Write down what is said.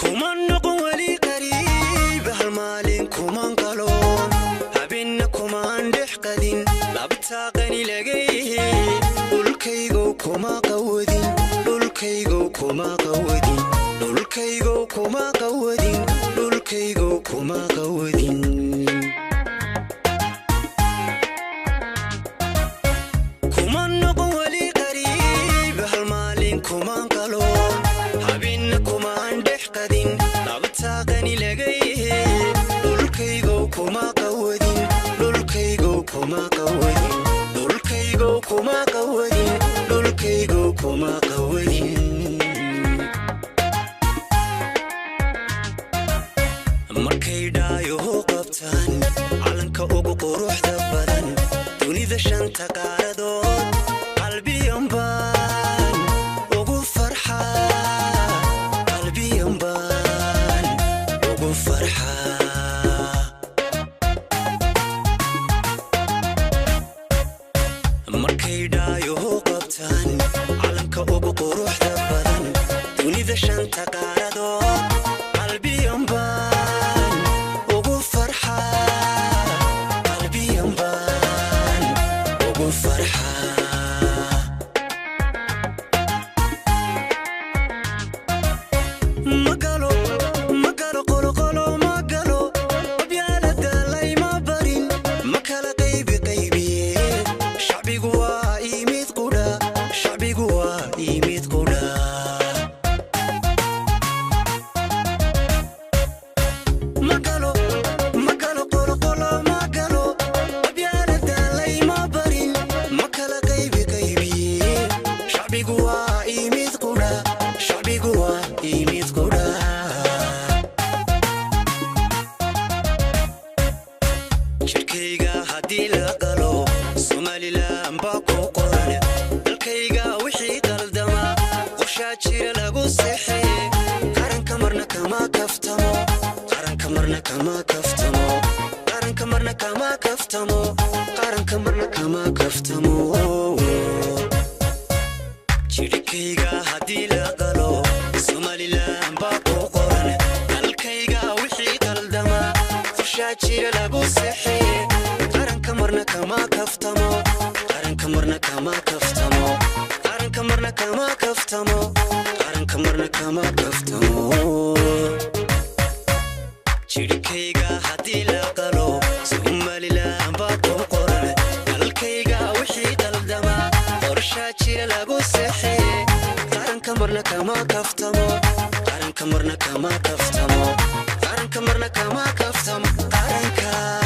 كمان نقولي قريب هالمالين كمان قالون هبنا كمان دحقدين لابتاقني لقيه دولكيغو كما قودين دولكيغو كما قودين دولكيغو كما قودين دولكيغو كما قودين كمان نقولي قريب هالمالين كمان قالون هبنا كمان دحقدين لابتاقني لقيه دولكيغو كما قودين دولكيغو كما قودين دولكيغو كما قودين دولكيغو كما قودين markay dhaayo qabtaan calanka ugu quruxda badan dunida shanta qaaradood qalbiyan baan ugu farxaa qalbiyan baan ugu farxaa markay dhaayo qabtaan calanka ugu quruxda badan dunida shanta qaaradood qalbiyan baan shirkayga hadii la qalo Somaliland ba ku qoran dalkayga wixii qaldama qorsha jira lagu saxay qaranka marna kama kaftamo qaranka marna kama kaftamo qaranka marna kama kaftamo qaranka marna kama kaftamo shirkayga hadii la qalo Somaliland ba ku qoran dalkayga wixii qaldama qorsha jira lagu saxay كما كفتمو قرن كمرنا كما كفتمو قرن كمرنا كما كفتمو قرن كمرنا كما كفتمو شركيغا هدي لقلو Somaliland باكو قرن الكيغا وحي دلدما قرشا جير لغو سحي قرن كمرنا كما كفتمو قرن كمرنا كما كفتمو قرن كمرنا كما كفتمو قرن